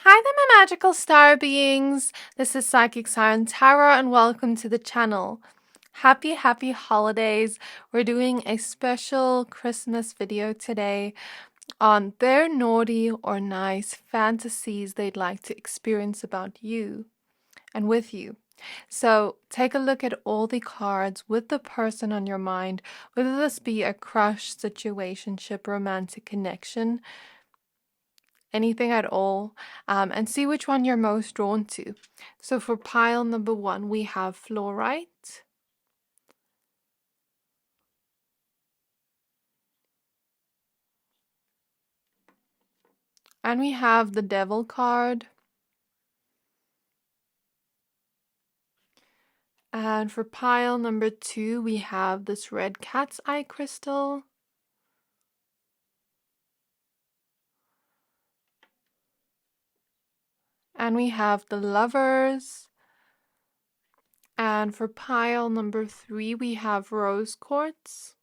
Hi there, my magical star beings. This is Psychic Siren Tarot, and welcome to the channel. Happy holidays. We're doing a special Christmas video today on their naughty or nice fantasies they'd like to experience about you and with you. So take a look at all the cards with the person on your mind, whether this be a crush, situationship, romantic connection, anything at all, and see which one you're most drawn to. So for pile number 1, we have Fluorite. And we have the Devil card. And for pile number 2, we have this red cat's eye crystal. And we have the Lovers. And for pile number 3, we have rose quartz.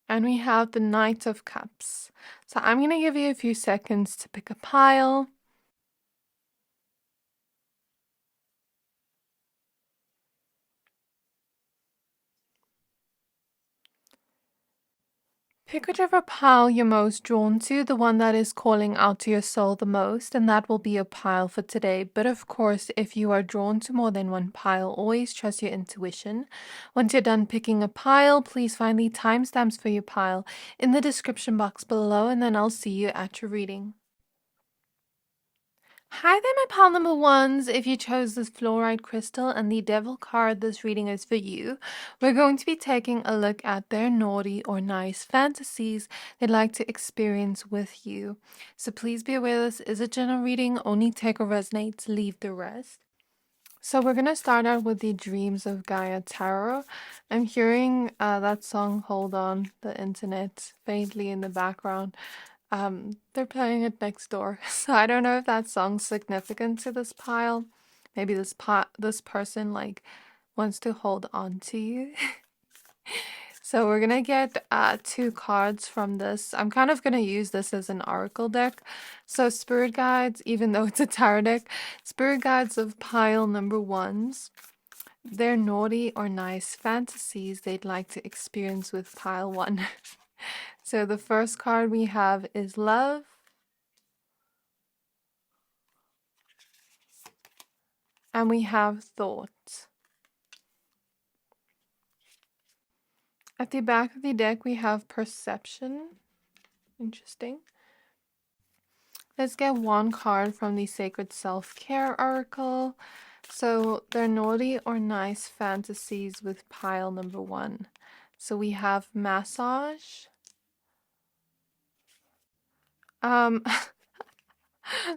And we have the Knight of Cups. So I'm going to give you a few seconds to pick a pile. Pick whichever pile you're most drawn to, the one that is calling out to your soul the most, and that will be your pile for today. But of course, if you are drawn to more than one pile, always trust your intuition. Once you're done picking a pile, please find the timestamps for your pile in the description box below, and then I'll see you at your reading. Hi there, my pile number 1s. If you chose this fluorite crystal and the devil card, this reading is for you. We're going to be taking a look at their naughty or nice fantasies they'd like to experience with you. So please be aware this is a general reading. Only take or resonates, leave the rest. So we're going to start out with the Dreams of Gaia Tarot. I'm hearing that song, Hold On, the internet, faintly in the background. They're playing it next door. So I don't know if that song's significant to this pile. Maybe this person like wants to hold on to you. So we're gonna get 2 cards from this. I'm kind of gonna use this as an oracle deck. So spirit guides, even though it's a tarot deck, spirit guides of pile number 1s. They're naughty or nice fantasies they'd like to experience with pile 1. So the first card we have is Love. And we have Thought. At the back of the deck we have Perception. Interesting. Let's get 1 card from the Sacred Self-Care Oracle. So they're naughty or nice fantasies with pile number 1. So we have Massage.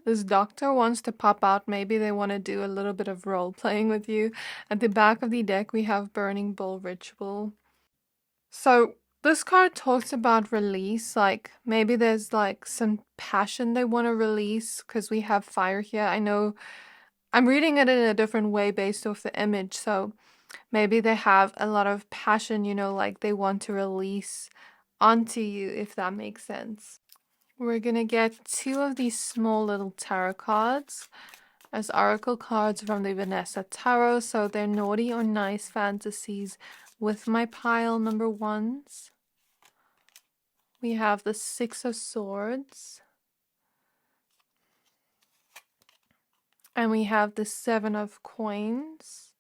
This doctor wants to pop out. Maybe they want to do a little bit of role playing with you. At the back of the deck, we have Burning Bull Ritual. So this card talks about release. Like maybe there's like some passion they want to release because we have fire here. I know I'm reading it in a different way based off the image. So maybe they have a lot of passion, you know, like they want to release onto you, if that makes sense. We're gonna get 2 of these small little tarot cards as oracle cards from the Vanessa Tarot. So they're naughty or nice fantasies with my pile number 1s. We have the 6 of Swords. And we have the 7 of Coins.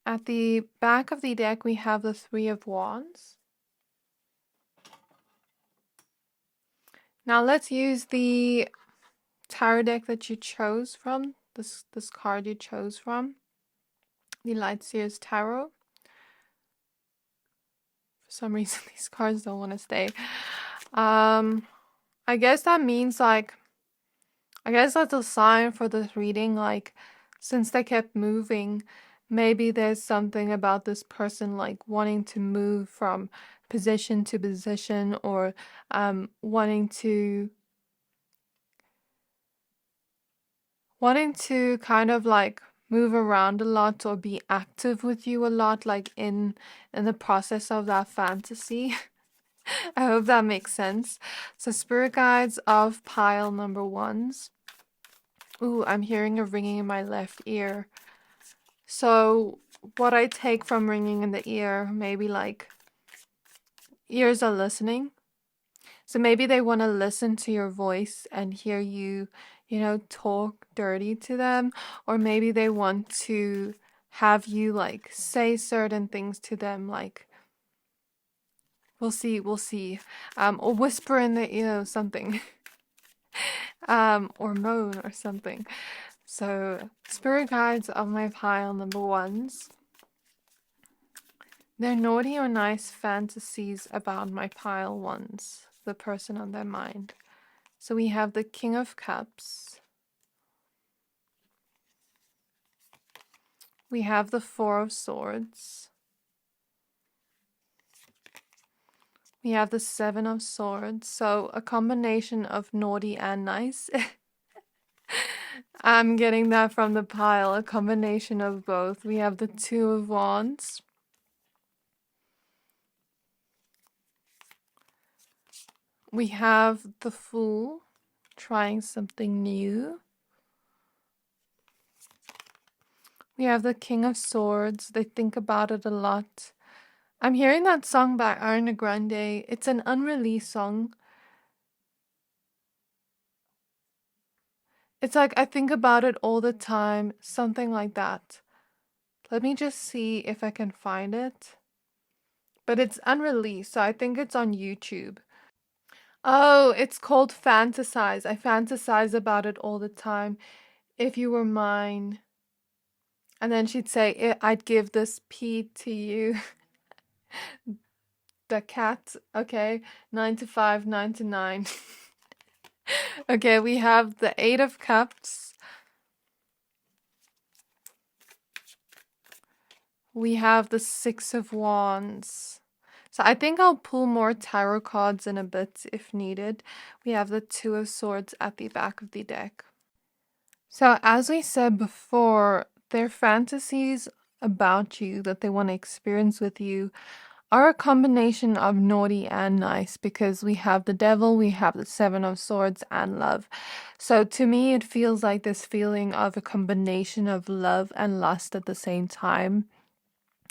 At the back of the deck, we have the 3 of Wands. Now let's use the tarot deck that you chose from, this card you chose from, the Lightseer's Tarot. For some reason, these cards don't want to stay. I guess that means like, I guess that's a sign for this reading, like, since they kept moving, maybe there's something about this person like wanting to move from position to position, or wanting to kind of like move around a lot or be active with you a lot, like in the process of that fantasy. I hope that makes sense. So spirit guides of pile number ones. Ooh, I'm hearing a ringing in my left ear. So what I take from ringing in the ear, maybe like ears are listening. So maybe they want to listen to your voice and hear you, talk dirty to them. Or maybe they want to have you like say certain things to them, like we'll see, or whisper in the ear something, or moan or something. So spirit guides of my pile number ones. They're naughty or nice fantasies about my pile ones, the person on their mind. So we have the King of Cups. We have the Four of Swords. We have the Seven of Swords. So a combination of naughty and nice. I'm getting that from the pile, a combination of both. We have the Two of Wands. We have the Fool, trying something new. We have the King of Swords. They think about it a lot. I'm hearing that song by Ariana Grande. It's an unreleased song. It's like, I think about it all the time, something like that. Let me just see if I can find it. But it's unreleased, so I think it's on YouTube. Oh, it's called Fantasize. I fantasize about it all the time. If you were mine. And then she'd say, I'd give this pea to you. The cat. Okay. 9 to 5, 9 to 9. Okay, we have the Eight of Cups. We have the Six of Wands. So I think I'll pull more tarot cards in a bit if needed. We have the Two of Swords at the back of the deck. So as we said before, their fantasies about you that they want to experience with you are a combination of naughty and nice, because we have the Devil, we have the Seven of Swords, and love. So to me, it feels like this feeling of a combination of love and lust at the same time.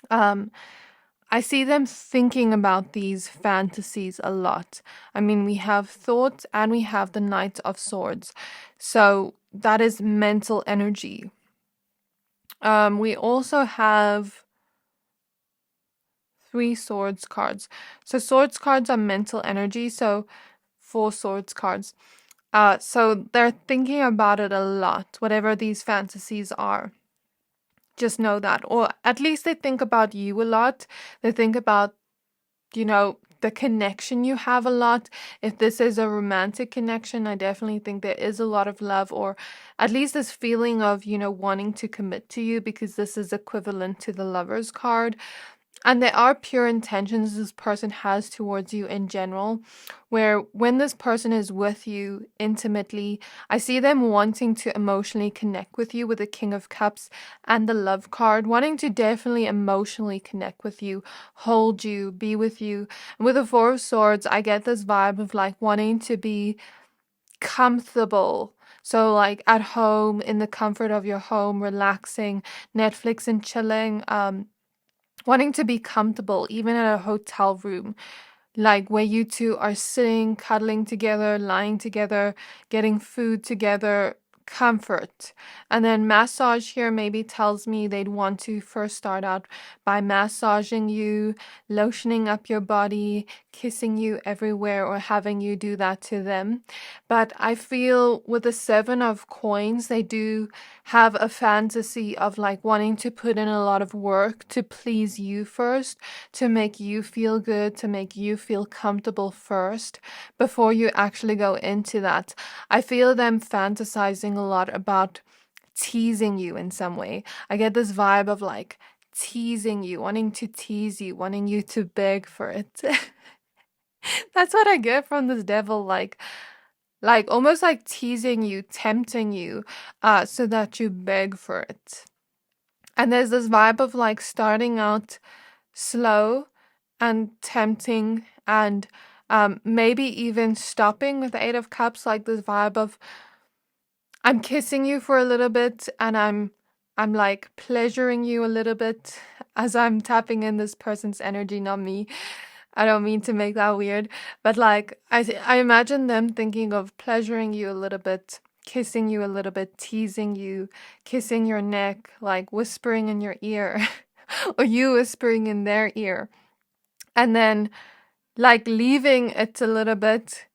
I see them thinking about these fantasies a lot. I mean, we have thoughts and we have the Knight of Swords. So that is mental energy. We also have Three Swords cards. So swords cards are mental energy. So Four Swords cards. So they're thinking about it a lot, whatever these fantasies are. Just know that. Or at least they think about you a lot. They think about, the connection you have a lot. If this is a romantic connection, I definitely think there is a lot of love, or at least this feeling of, wanting to commit to you, because this is equivalent to the Lover's card. And there are pure intentions this person has towards you in general, where when this person is with you intimately, I see them wanting to emotionally connect with you with the King of Cups and the Love card, wanting to definitely emotionally connect with you, hold you, be with you. And with the Four of Swords, I get this vibe of like wanting to be comfortable. So like at home, in the comfort of your home, relaxing, Netflix and chilling, wanting to be comfortable, even in a hotel room, like where you two are sitting, cuddling together, lying together, getting food together, comfort. And then massage here maybe tells me they'd want to first start out by massaging you, lotioning up your body, kissing you everywhere, or having you do that to them. But I feel with the Seven of Coins, they do have a fantasy of like wanting to put in a lot of work to please you first, to make you feel good, to make you feel comfortable first before you actually go into that. I feel them fantasizing a lot about teasing you in some way. I get this vibe of like teasing you, wanting to tease you, wanting you to beg for it. That's what I get from this Devil, like almost like teasing you, tempting you, so that you beg for it. And there's this vibe of like starting out slow and tempting, and maybe even stopping with the Eight of Cups, like this vibe of I'm kissing you for a little bit, and I'm like pleasuring you a little bit as I'm tapping in this person's energy, not me. I don't mean to make that weird, but like I imagine them thinking of pleasuring you a little bit, kissing you a little bit, teasing you, kissing your neck, like whispering in your ear, or you whispering in their ear, and then like leaving it a little bit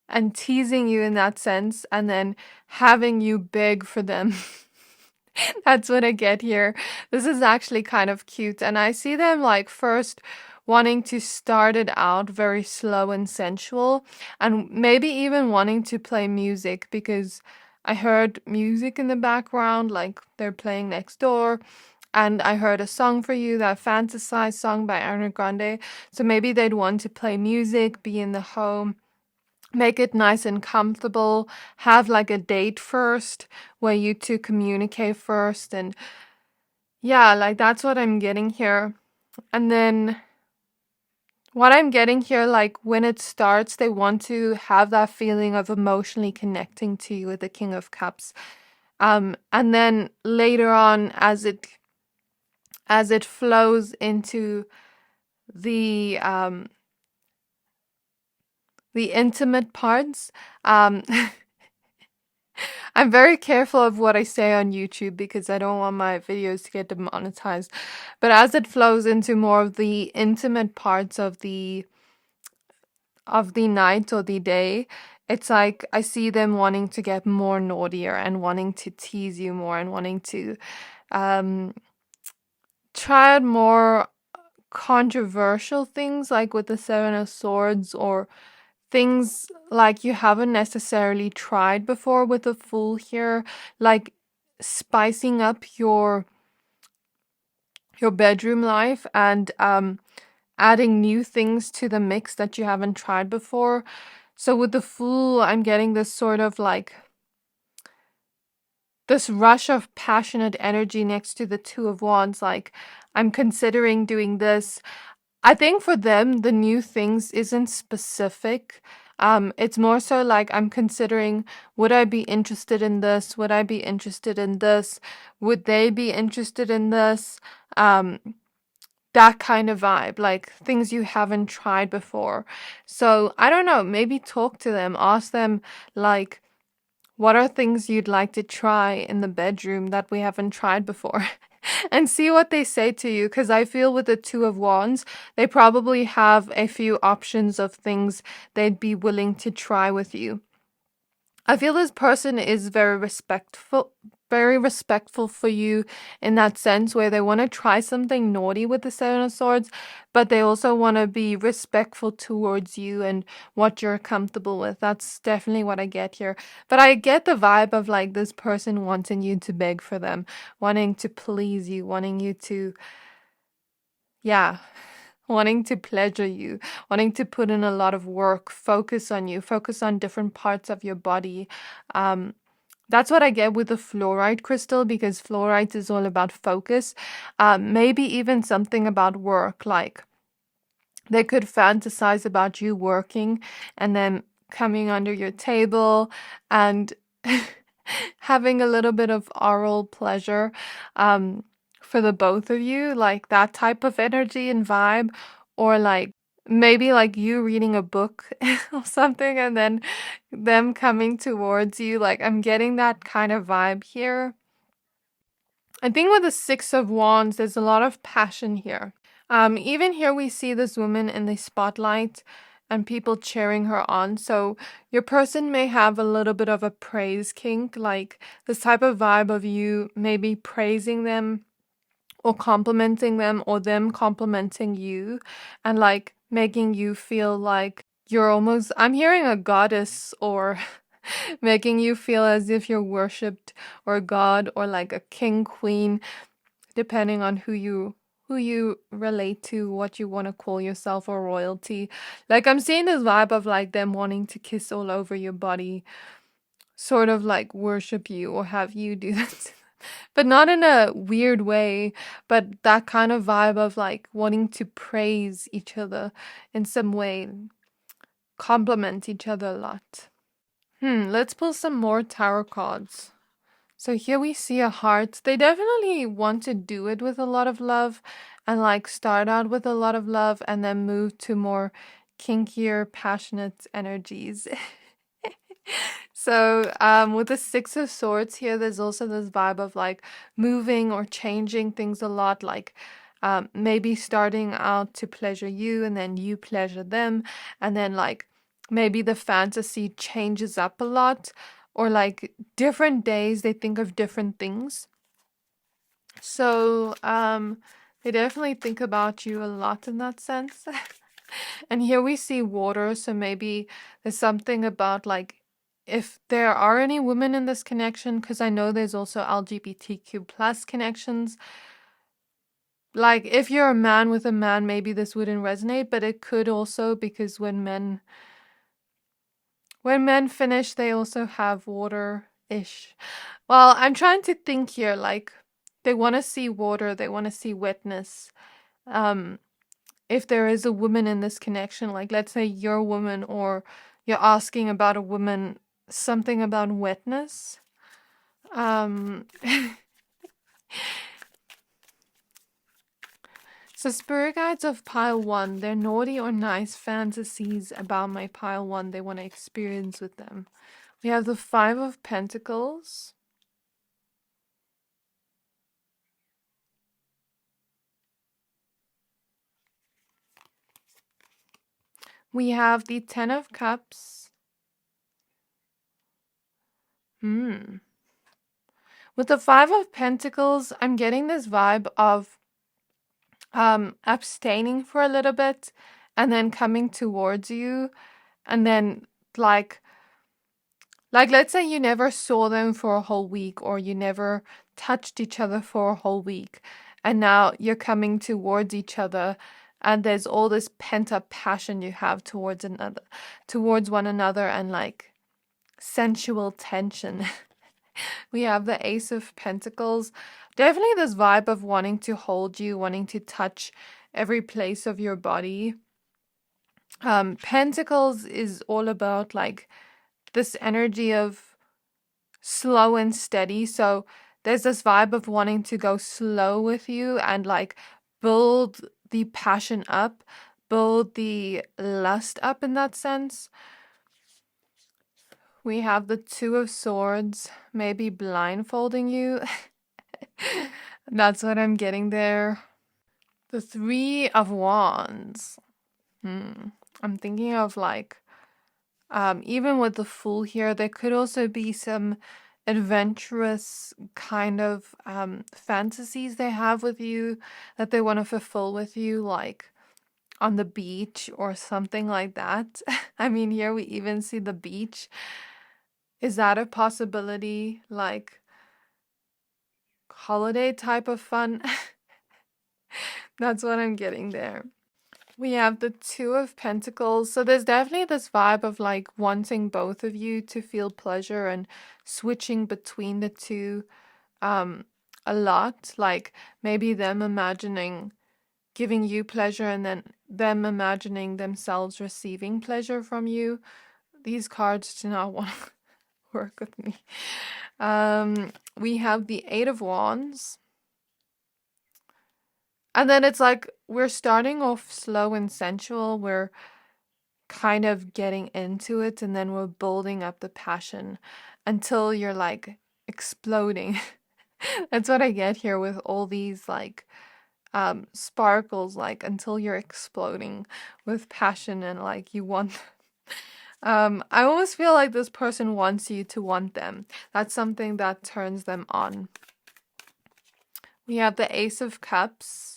and teasing you in that sense, and then having you beg for them. That's what I get here. This is actually kind of cute. And I see them like first wanting to start it out very slow and sensual, and maybe even wanting to play music, because I heard music in the background, like they're playing next door. And I heard a song for you, that Fantasies song by Ariana Grande. So maybe they'd want to play music, be in the home, make it nice and comfortable, have like a date first where you two communicate first. And yeah, like that's what I'm getting here. And then what I'm getting here, like when it starts, they want to have that feeling of emotionally connecting to you with the King of Cups. And then later on, as it flows into the intimate parts, I'm very careful of what I say on YouTube because I don't want my videos to get demonetized. But as it flows into more of the intimate parts of the night or the day, it's like I see them wanting to get more naughtier and wanting to tease you more and wanting to try out more controversial things, like with the Seven of Swords, or things like you haven't necessarily tried before with the Fool here, like spicing up your bedroom life and adding new things to the mix that you haven't tried before. So with the Fool, I'm getting this sort of like this rush of passionate energy next to the Two of Wands, like I'm considering doing this. I think for them, the new things isn't specific. It's more so like I'm considering, would I be interested in this? Would I be interested in this? Would they be interested in this? That kind of vibe, like things you haven't tried before. So I don't know, maybe talk to them, ask them like, what are things you'd like to try in the bedroom that we haven't tried before? And see what they say to you, because I feel with the Two of Wands, they probably have a few options of things they'd be willing to try with you. I feel this person is very respectful for you in that sense, where they want to try something naughty with the Seven of Swords, but they also want to be respectful towards you and what you're comfortable with. That's definitely what I get here. But I get the vibe of like this person wanting you to beg for them, wanting to please you, wanting you to, yeah, wanting to pleasure you, wanting to put in a lot of work, focus on you, focus on different parts of your body. That's what I get with the fluorite crystal, because fluorite is all about focus. Maybe even something about work, like they could fantasize about you working and then coming under your table and having a little bit of oral pleasure for the both of you, like that type of energy and vibe, or like maybe like you reading a book or something and then them coming towards you. Like I'm getting that kind of vibe here. I think with the Six of Wands, there's a lot of passion here. Even here we see this woman in the spotlight and people cheering her on. So your person may have a little bit of a praise kink, like this type of vibe of you maybe praising them or complimenting them, or them complimenting you, and like making you feel like you're almost, I'm hearing a goddess, or making you feel as if you're worshipped or god or like a king, queen, depending on who you relate to, what you want to call yourself, or royalty. Like I'm seeing this vibe of like them wanting to kiss all over your body, sort of like worship you or have you do that. But not in a weird way, but that kind of vibe of like wanting to praise each other in some way, compliment each other a lot. Let's pull some more tarot cards. So here we see a heart. They definitely want to do it with a lot of love and like start out with a lot of love and then move to more kinkier, passionate energies. So, with the Six of Swords here, there's also this vibe of like moving or changing things a lot, like maybe starting out to pleasure you and then you pleasure them, and then like maybe the fantasy changes up a lot, or like different days they think of different things. So, they definitely think about you a lot in that sense. And here we see water, so maybe there's something about like if there are any women in this connection, because I know there's also LGBTQ plus connections. Like if you're a man with a man, maybe this wouldn't resonate, but it could also, because when men finish, they also have water-ish. Well, I'm trying to think here, like they want to see water, they want to see wetness. Um, if there is a woman in this connection, like let's say you're a woman or you're asking about a woman, something about wetness. So spirit guides of pile one, they're naughty or nice fantasies about my pile one they want to experience with them. We have the Five of Pentacles. We have the Ten of Cups. With the Five of Pentacles, I'm getting this vibe of abstaining for a little bit and then coming towards you, and then like let's say you never saw them for a whole week, or you never touched each other for a whole week, and now you're coming towards each other, and there's all this pent up passion you have towards one another, and like sensual tension. We have the Ace of Pentacles. Definitely this vibe of wanting to hold you, wanting to touch every place of your body. Pentacles is all about like this energy of slow and steady. So there's this vibe of wanting to go slow with you and like build the passion up, build the lust up in that sense. We have the Two of Swords, maybe blindfolding you. That's what I'm getting there. The Three of Wands. I'm thinking of like, even with the Fool here, there could also be some adventurous kind of fantasies they have with you that they want to fulfill with you, like on the beach or something like that. I mean, here we even see the beach. Is that a possibility? Like holiday type of fun? That's what I'm getting there. We have the Two of Pentacles. So there's definitely this vibe of like wanting both of you to feel pleasure and switching between the two a lot. Like maybe them imagining giving you pleasure and then them imagining themselves receiving pleasure from you. These cards do not want to work with me. We have the Eight of Wands. And then it's like we're starting off slow and sensual. We're kind of getting into it, and then we're building up the passion until you're like exploding. That's what I get here with all these like sparkles, like until you're exploding with passion and like you want. I almost feel like this person wants you to want them. That's something that turns them on. We have the Ace of Cups.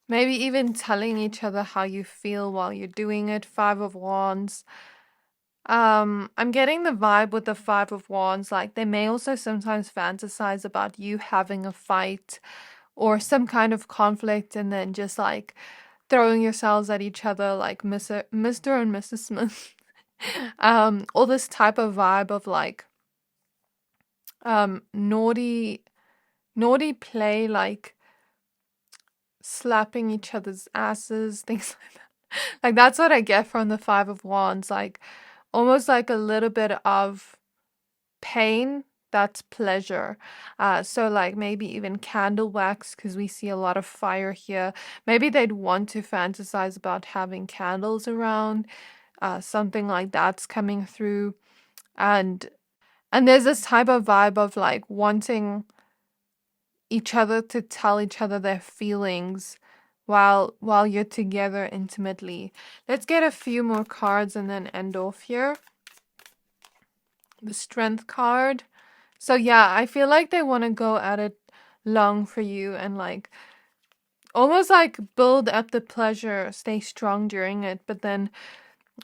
Maybe even telling each other how you feel while you're doing it. Five of Wands. I'm getting the vibe with the Five of Wands, like they may also sometimes fantasize about you having a fight or some kind of conflict and then just like throwing yourselves at each other like Mr. and Mrs. Smith. All this type of vibe of like naughty play, like slapping each other's asses, things like that. Like that's what I get from the Five of Wands, like almost like a little bit of pain that's pleasure. So like maybe even candle wax, because we see a lot of fire here. Maybe they'd want to fantasize about having candles around, something like that's coming through. And there's this type of vibe of like wanting each other to tell each other their feelings while you're together intimately. Let's get a few more cards and then end off here. The Strength card. So yeah, I feel like they want to go at it long for you and like almost like build up the pleasure, stay strong during it, but then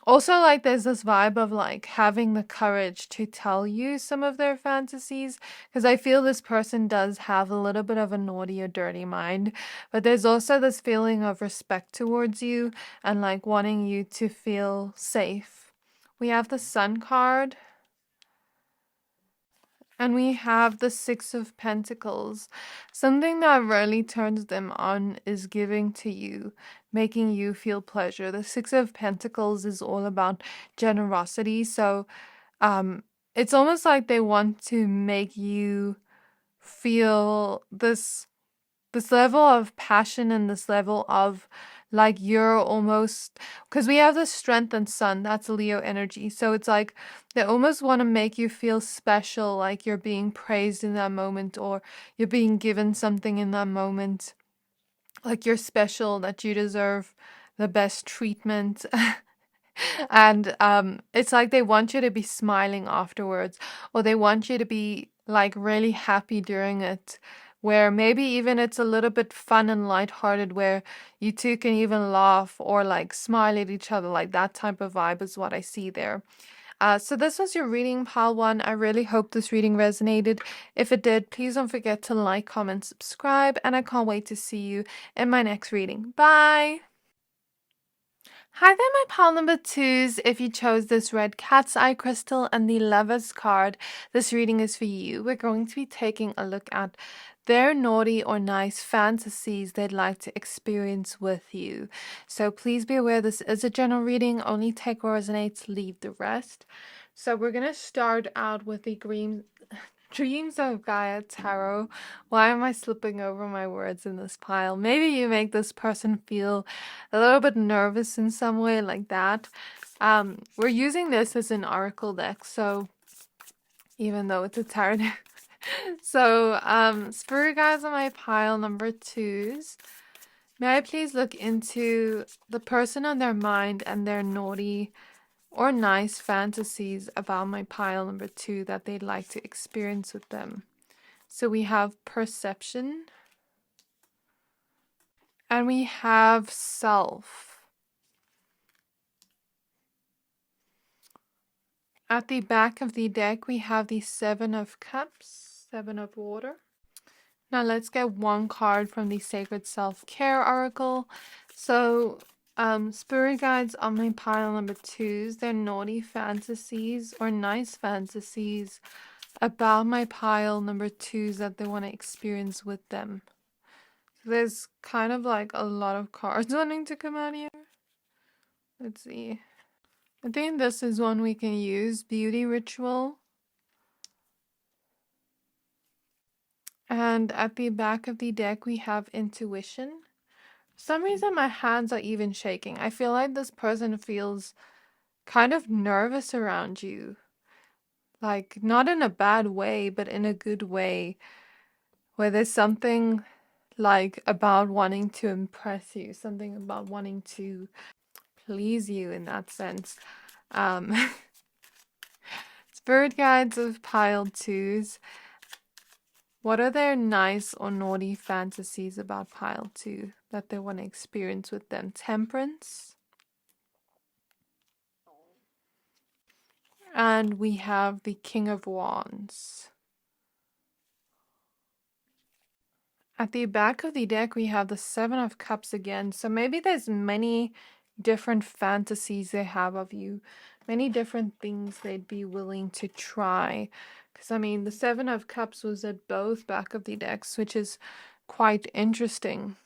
also like there's this vibe of like having the courage to tell you some of their fantasies, because I feel this person does have a little bit of a naughty or dirty mind, but there's also this feeling of respect towards you and like wanting you to feel safe. We have the Sun card. And we have the Six of Pentacles. Something that really turns them on is giving to you, making you feel pleasure. The Six of Pentacles is all about generosity. So it's almost like they want to make you feel this level of passion and this level of like you're almost, because we have the Strength and Sun, that's Leo energy, so it's like they almost want to make you feel special, like you're being praised in that moment or you're being given something in that moment, like you're special, that you deserve the best treatment. And it's like they want you to be smiling afterwards, or they want you to be like really happy during it, where maybe even it's a little bit fun and lighthearted, where you two can even laugh or like smile at each other. Like that type of vibe is what I see there. So this was your reading, pile one. I really hope this reading resonated. If it did, please don't forget to like, comment, subscribe, and I can't wait to see you in my next reading. Bye! Hi there, my pile number twos. If you chose this red cat's eye crystal and the Lovers card, this reading is for you. We're going to be taking a look at their naughty or nice fantasies they'd like to experience with you. So please be aware this is a general reading. Only take what resonates, leave the rest. So we're going to start out with the Dreams of Gaia Tarot. Why am I slipping over my words in this pile? Maybe you make this person feel a little bit nervous in some way, like that. We're using this as an oracle deck, so even though it's a tarot deck. So, spirit guides on my pile number twos. May I please look into the person on their mind and their naughty or nice fantasies about my pile number two that they'd like to experience with them. So we have perception and we have self. At the back of the deck, we have the Seven of Cups, Seven of Water. Now let's get one card from the Sacred Self-Care Oracle. So, spirit guides on my pile number twos, they're naughty fantasies or nice fantasies about my pile number twos that they want to experience with them. So there's kind of like a lot of cards wanting to come out here. Let's see. I think this is one we can use. Beauty Ritual. And at the back of the deck, we have Intuition. For some reason, my hands are even shaking. I feel like this person feels kind of nervous around you. Like, not in a bad way, but in a good way. Where there's something like about wanting to impress you. Something about wanting to please you in that sense. Spirit guides of pile twos. What are their nice or naughty fantasies about pile two that they want to experience with them? Temperance. And we have the King of Wands. At the back of the deck, we have the Seven of Cups again. So maybe there's many different fantasies they have of you. many different things they'd be willing to try. Because, I mean, the Seven of Cups was at both back of the decks, which is quite interesting.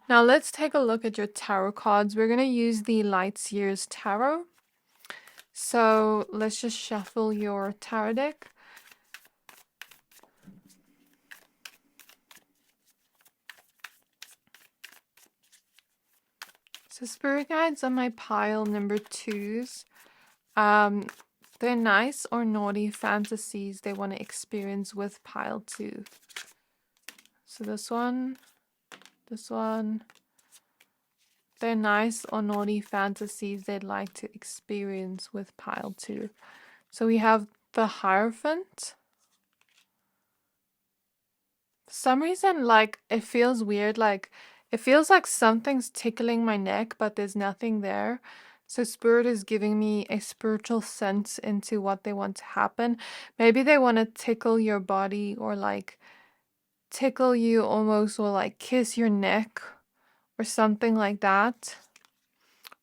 Now, let's take a look at your tarot cards. We're going to use the Lightseer's Tarot. So, let's just shuffle your tarot deck. So, Spirit Guides on my pile number 2s. They're nice or naughty fantasies they want to experience with pile 2. So this one. They're nice or naughty fantasies they'd like to experience with pile 2. So we have the Hierophant. For some reason, like, it feels weird, like, it feels like something's tickling my neck, but there's nothing there. So Spirit is giving me a spiritual sense into what they want to happen. Maybe they want to tickle your body, or like tickle you almost, or like kiss your neck or something like that.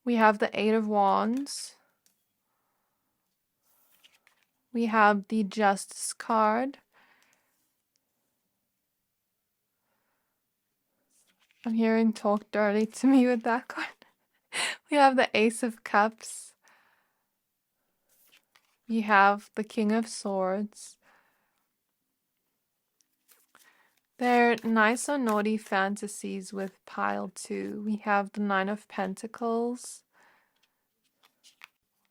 We have the Eight of Wands. We have the Justice card. I'm hearing talk dirty to me with that card. We have the Ace of Cups. We have the King of Swords. They're nice or naughty fantasies with pile 2. We have the Nine of Pentacles.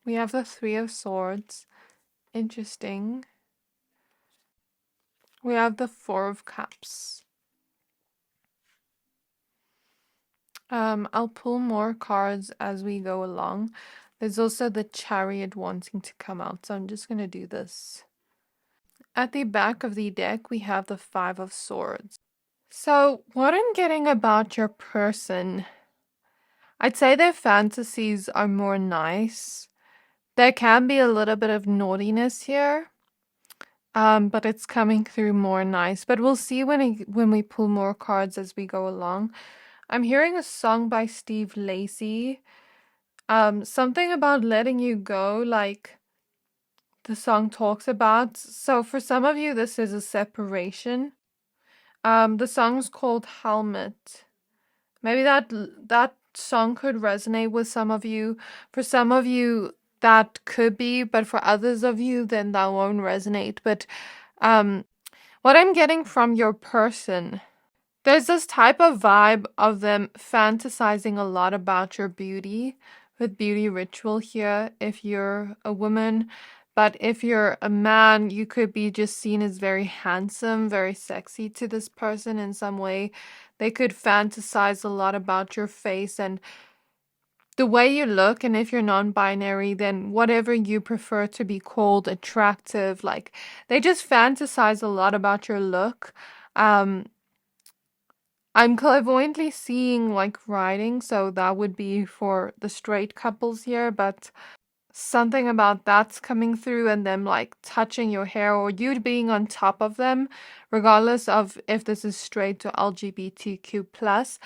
We have the Three of Swords. Interesting. We have the Four of Cups. I'll pull more cards as we go along. There's also the Chariot wanting to come out, so I'm just going to do this. At the back of the deck, we have the Five of Swords. So, what I'm getting about your person, I'd say their fantasies are more nice. There can be a little bit of naughtiness here, but it's coming through more nice. But we'll see when we pull more cards as we go along. I'm hearing a song by Steve Lacy. Something about letting you go, like the song talks about. So for some of you, this is a separation. The song's called Helmet. Maybe that song could resonate with some of you. For some of you, that could be, but for others of you, then that won't resonate. But what I'm getting from your person, there's this type of vibe of them fantasizing a lot about your beauty, with beauty ritual here if you're a woman. But if you're a man, you could be just seen as very handsome, very sexy to this person in some way. They could fantasize a lot about your face and the way you look. And if you're non-binary, then whatever you prefer to be called, attractive. Like, they just fantasize a lot about your look. I'm clairvoyantly seeing like writing, so that would be for the straight couples here, but something about that's coming through, and them like touching your hair or you being on top of them, regardless of if this is straight to LGBTQ plus.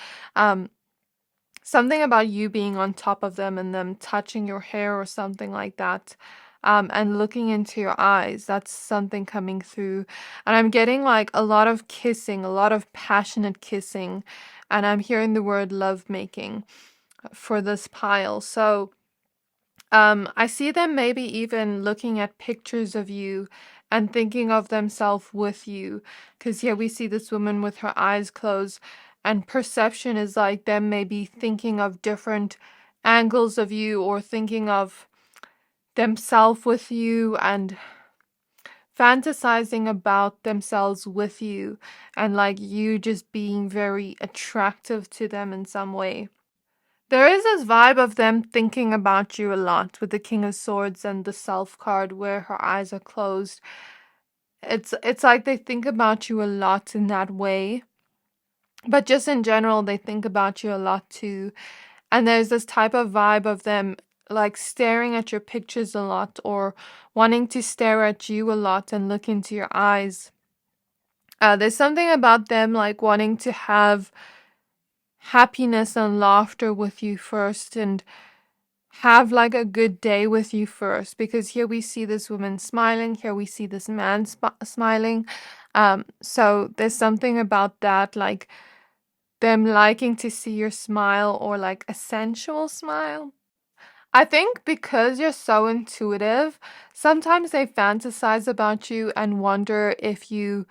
Something about you being on top of them and them touching your hair or something like that. And looking into your eyes, that's something coming through. And I'm getting like a lot of kissing, a lot of passionate kissing. And I'm hearing the word lovemaking for this pile. So I see them maybe even looking at pictures of you and thinking of themselves with you. Because here we see this woman with her eyes closed. And perception is like them maybe thinking of different angles of you, or thinking of themselves with you and fantasizing about themselves with you, and like you just being very attractive to them in some way. There is this vibe of them thinking about you a lot with the King of Swords and the Self card where her eyes are closed. It's like they think about you a lot in that way. But just in general, they think about you a lot too. And there's this type of vibe of them like staring at your pictures a lot, or wanting to stare at you a lot and look into your eyes. There's something about them like wanting to have happiness and laughter with you first, and have like a good day with you first, because here we see this woman smiling, here we see this man smiling. So there's something about that, like them liking to see your smile, or like a sensual smile. I think because you're so intuitive, sometimes they fantasize about you and wonder if you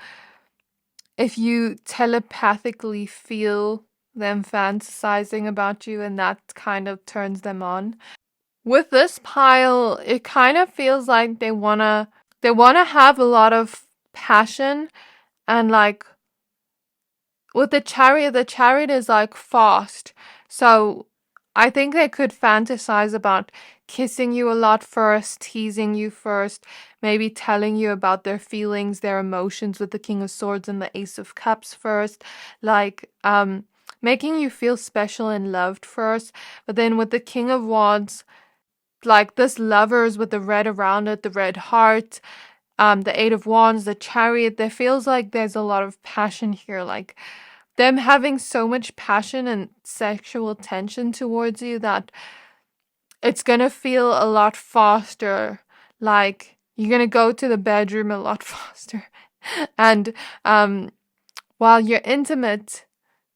telepathically feel them fantasizing about you, and that kind of turns them on. With this pile, it kind of feels like they wanna have a lot of passion, and like with the chariot is like fast. So I think they could fantasize about kissing you a lot first, teasing you first, maybe telling you about their feelings, their emotions with the King of Swords and the Ace of Cups first, like making you feel special and loved first. But then with the King of Wands, like this lovers with the red around it, the red heart, the Eight of Wands, the chariot, there feels like there's a lot of passion here, like them having so much passion and sexual tension towards you that it's gonna feel a lot faster. Like you're gonna go to the bedroom a lot faster. And while you're intimate,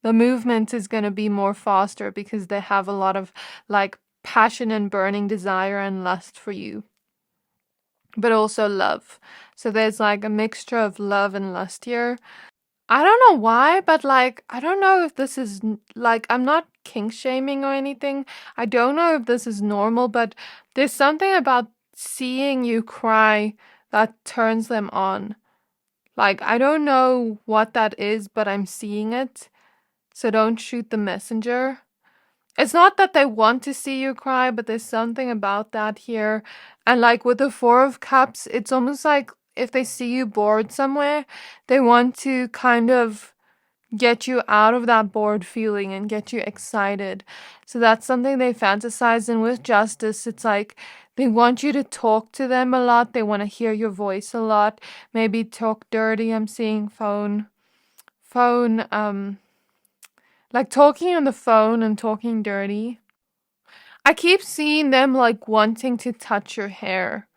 the movement is gonna be more faster because they have a lot of like passion and burning desire and lust for you, but also love. So there's like a mixture of love and lust here. I don't know why, but like, I don't know if this is like, I'm not kink shaming or anything. I don't know if this is normal, but there's something about seeing you cry that turns them on. Like, I don't know what that is, but I'm seeing it. So don't shoot the messenger. It's not that they want to see you cry, but there's something about that here. And like with the Four of Cups, it's almost like if they see you bored somewhere, they want to kind of get you out of that bored feeling and get you excited. So that's something they fantasize. And with Justice, it's like they want you to talk to them a lot. They want to hear your voice a lot. Maybe talk dirty. I'm seeing phone, like talking on the phone and talking dirty. I keep seeing them like wanting to touch your hair,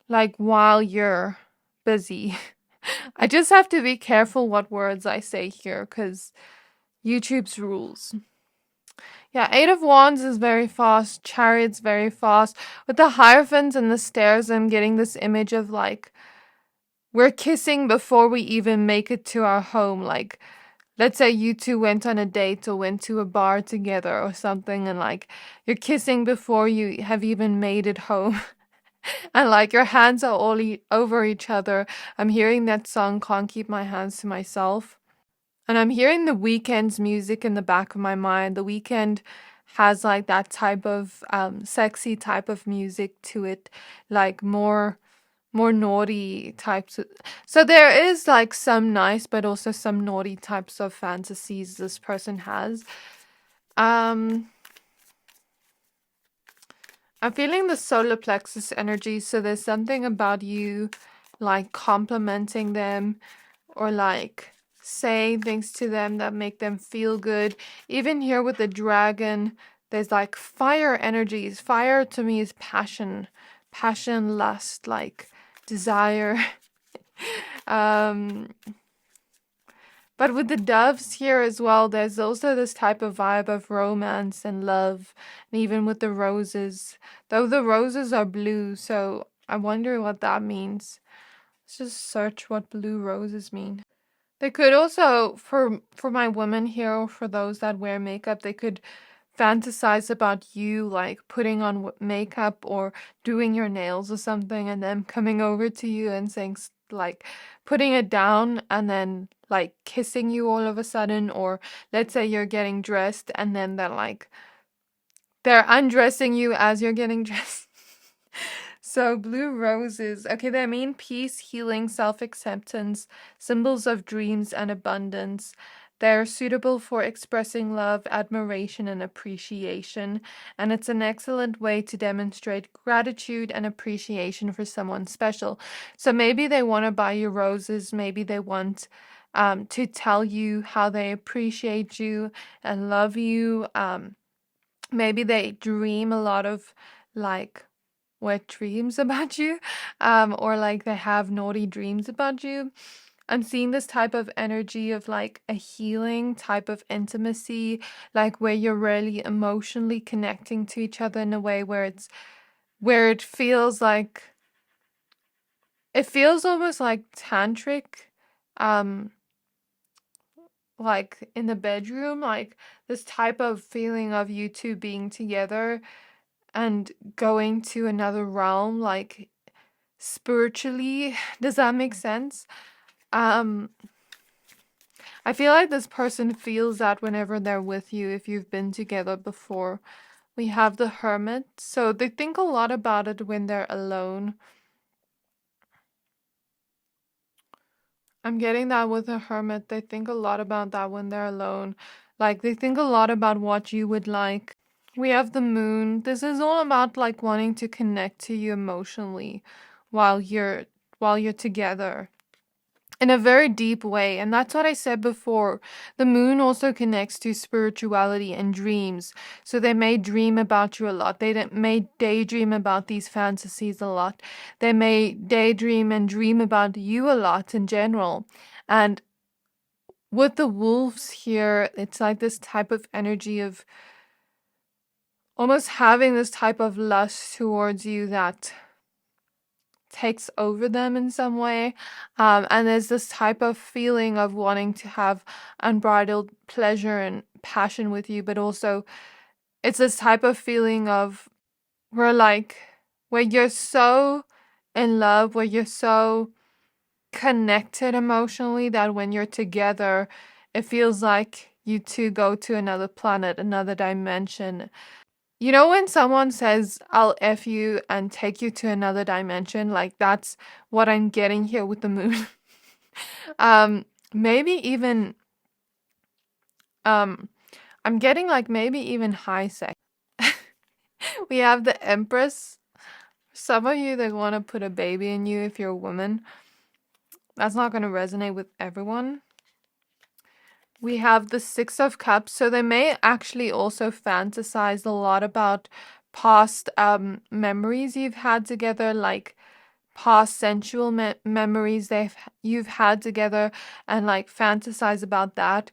like while you're busy. I just have to be careful what words I say here because YouTube's rules. Yeah, Eight of Wands is very fast, Chariot's very fast. With the Hierophant and the stairs, I'm getting this image of like, we're kissing before we even make it to our home. Like, let's say you two went on a date or went to a bar together or something, and like, you're kissing before you have even made it home. And like your hands are all over each other. I'm hearing that song, Can't Keep My Hands to Myself. And I'm hearing the Weeknd's music in the back of my mind. The Weeknd has like that type of sexy type of music to it, like more naughty types of, so there is like some nice but also some naughty types of fantasies this person has. I'm feeling the solar plexus energy, so there's something about you like complimenting them or like saying things to them that make them feel good. Even here with the dragon, there's like fire energies. Fire to me is passion, lust, like desire. But with the doves here as well, there's also this type of vibe of romance and love. And even with the roses, though the roses are blue, so I wonder what that means. Let's just search what blue roses mean. They could also, for my women here, or for those that wear makeup, they could fantasize about you like putting on makeup or doing your nails or something, and them coming over to you and saying like putting it down and then like kissing you all of a sudden. Or let's say you're getting dressed and then they're undressing you as you're getting dressed. So blue roses, okay, they mean peace, healing, self-acceptance, symbols of dreams and abundance. They're suitable for expressing love, admiration, and appreciation, and it's an excellent way to demonstrate gratitude and appreciation for someone special. So maybe they want to buy you roses, maybe they want to tell you how they appreciate you and love you. maybe they dream a lot of like wet dreams about you, or like they have naughty dreams about you. I'm seeing this type of energy of like a healing type of intimacy, like where you're really emotionally connecting to each other in a way where it feels almost like tantric, um, like in the bedroom, like this type of feeling of you two being together and going to another realm, like spiritually. Does that make sense? Um, I feel like this person feels that whenever they're with you, if you've been together before. We have the hermit, so they think a lot about it when they're alone. I'm getting that with a hermit. They think a lot about that when they're alone. Like, they think a lot about what you would like. We have the moon. This is all about like wanting to connect to you emotionally while you're together in a very deep way. And that's what I said before. The moon also connects to spirituality and dreams. So they may dream about you a lot. May daydream about these fantasies a lot. They may daydream and dream about you a lot in general. And with the wolves here, it's like this type of energy of almost having this type of lust towards you that takes over them in some way. And there's this type of feeling of wanting to have unbridled pleasure and passion with you, but also it's this type of feeling of where you're so in love, where you're so connected emotionally that when you're together, it feels like you two go to another planet, another dimension. You know, when someone says, I'll F you and take you to another dimension, like that's what I'm getting here with the moon. Maybe even, um, I'm getting like maybe even high sex. We have the Empress. Some of you that want to put a baby in you if you're a woman, that's not going to resonate with everyone. We have the Six of Cups, so they may actually also fantasize a lot about past memories you've had together, like past sensual memories you've had together, and like fantasize about that.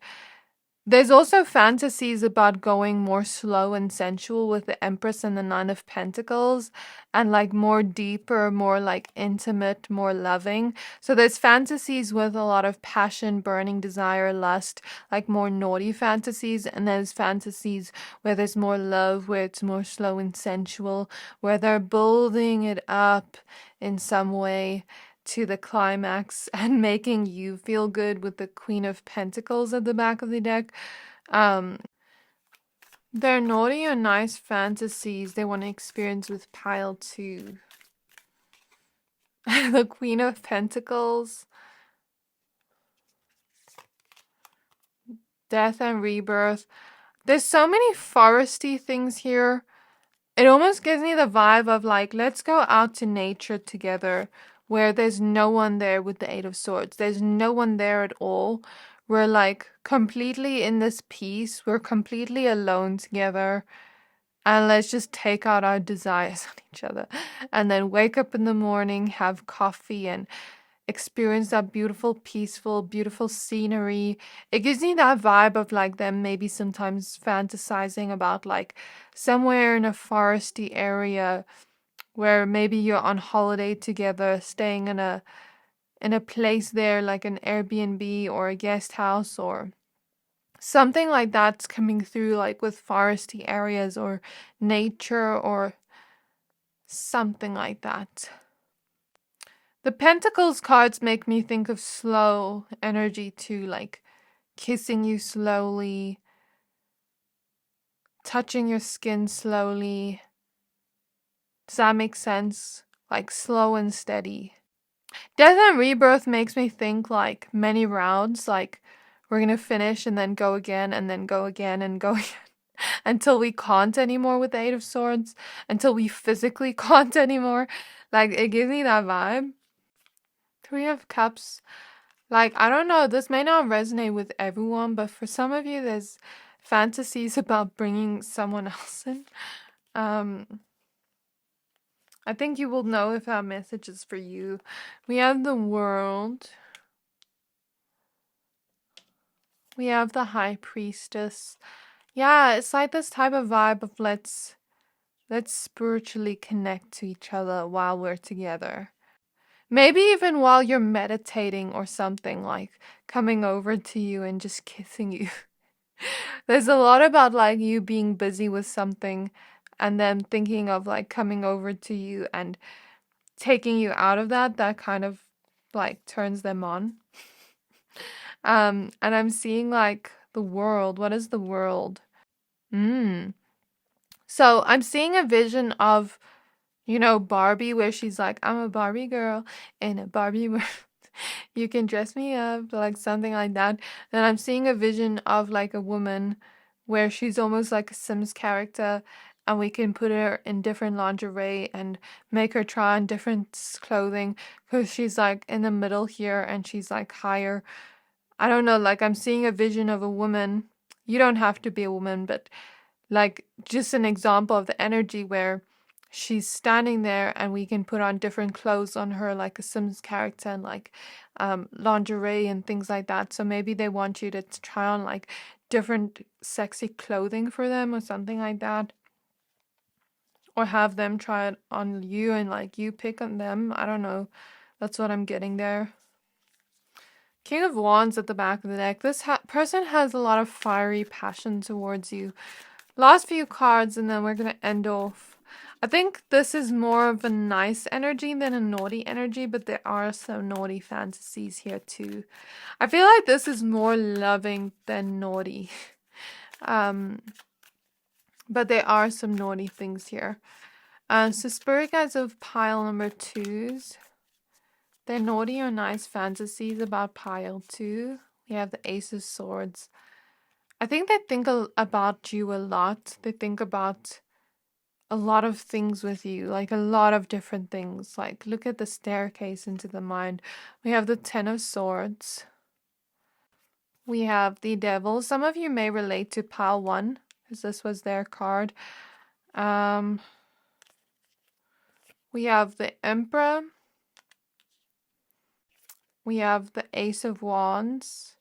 There's also fantasies about going more slow and sensual with the Empress and the Nine of Pentacles, and like more deeper, more like intimate, more loving. So there's fantasies with a lot of passion, burning desire, lust, like more naughty fantasies, and there's fantasies where there's more love, where it's more slow and sensual, where they're building it up in some way to the climax and making you feel good with the Queen of Pentacles at the back of the deck. They're naughty or nice fantasies they want to experience with pile 2. The Queen of Pentacles. Death and rebirth. There's so many foresty things here. It almost gives me the vibe of like, let's go out to nature together, where there's no one there with the Eight of Swords. There's no one there at all. We're like completely in this peace. We're completely alone together. And let's just take out our desires on each other. And then wake up in the morning, have coffee, and experience that beautiful, peaceful, beautiful scenery. It gives me that vibe of like them maybe sometimes fantasizing about like somewhere in a foresty area where maybe you're on holiday together, staying in a place there like an Airbnb or a guest house or something like that's coming through, like with foresty areas or nature or something like that. The Pentacles cards make me think of slow energy too, like kissing you slowly, touching your skin slowly. Does that make sense? Like slow and steady. Death and rebirth makes me think like many rounds, like we're gonna finish and then go again and then go again and go again until we can't anymore with the Eight of Swords, until we physically can't anymore. Like it gives me that vibe. Three of Cups. Like, I don't know, this may not resonate with everyone, but for some of you, there's fantasies about bringing someone else in. I think you will know if that message is for you. We have the World. We have the High Priestess. Yeah, it's like this type of vibe of let's spiritually connect to each other while we're together. Maybe even while you're meditating or something, like coming over to you and just kissing you. There's a lot about like you being busy with something and then thinking of like coming over to you and taking you out of that kind of like turns them on. And I'm seeing like the world. What is the world? So I'm seeing a vision of, you know, Barbie, where she's like, I'm a Barbie girl in a Barbie world. You can dress me up, like something like that. Then I'm seeing a vision of like a woman where she's almost like a Sims character, and we can put her in different lingerie and make her try on different clothing because she's like in the middle here and she's like higher. I don't know, like I'm seeing a vision of a woman. You don't have to be a woman, but like just an example of the energy where she's standing there and we can put on different clothes on her like a Sims character and like lingerie and things like that. So maybe they want you to try on like different sexy clothing for them or something like that. Or have them try it on you and like you pick on them. I don't know. That's what I'm getting there. King of Wands at the back of the deck. This person has a lot of fiery passion towards you. Last few cards and then we're going to end off. I think this is more of a nice energy than a naughty energy, but there are some naughty fantasies here too. I feel like this is more loving than naughty. But there are some naughty things here. So spirit guides of pile number 2s. They're naughty or nice fantasies about pile 2. We have the Ace of Swords. I think they think about you a lot. They think about a lot of things with you, like a lot of different things. Like, look at the staircase into the mind. We have the Ten of Swords. We have the Devil. Some of you may relate to pile 1, because this was their card. We have the Emperor. We have the Ace of Wands.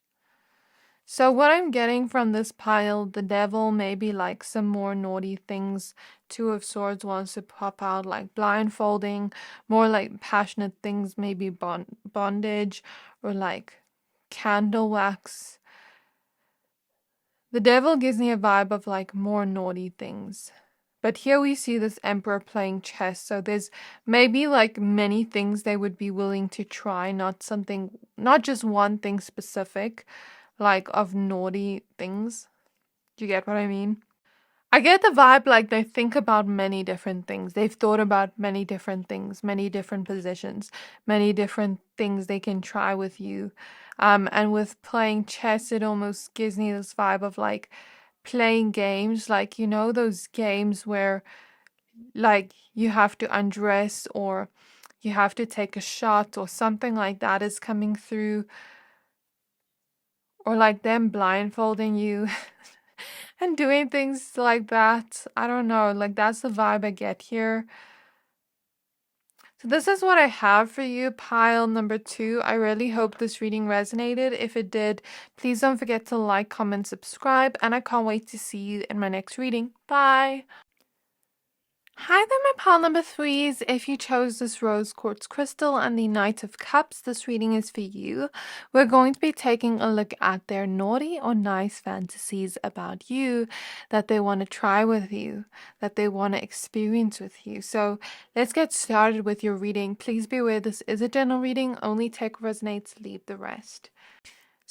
So what I'm getting from this pile, the Devil, maybe like some more naughty things. Two of Swords wants to pop out, like blindfolding, more like passionate things, maybe bondage or like candle wax. The Devil gives me a vibe of like more naughty things. But here we see this Emperor playing chess. So there's maybe like many things they would be willing to try, not just one thing specific, like of naughty things. Do you get what I mean? I get the vibe like they think about many different things. They've thought about many different things, many different positions, many different things they can try with you. And with playing chess, it almost gives me this vibe of like playing games, like, you know, those games where like you have to undress or you have to take a shot or something like that is coming through, or like them blindfolding you and doing things like that. I don't know, like that's the vibe I get here. So this is what I have for you, pile number 2. I really hope this reading resonated. If it did, please don't forget to like, comment, subscribe, and I can't wait to see you in my next reading. Bye! Hi there, my pile number 3s. If you chose this rose quartz crystal and the Knight of Cups, this reading is for you. We're going to be taking a look at their naughty or nice fantasies about you that they want to try with you, that they want to experience with you. So let's get started with your reading. Please be aware this is a general reading. Only take what resonates, leave the rest.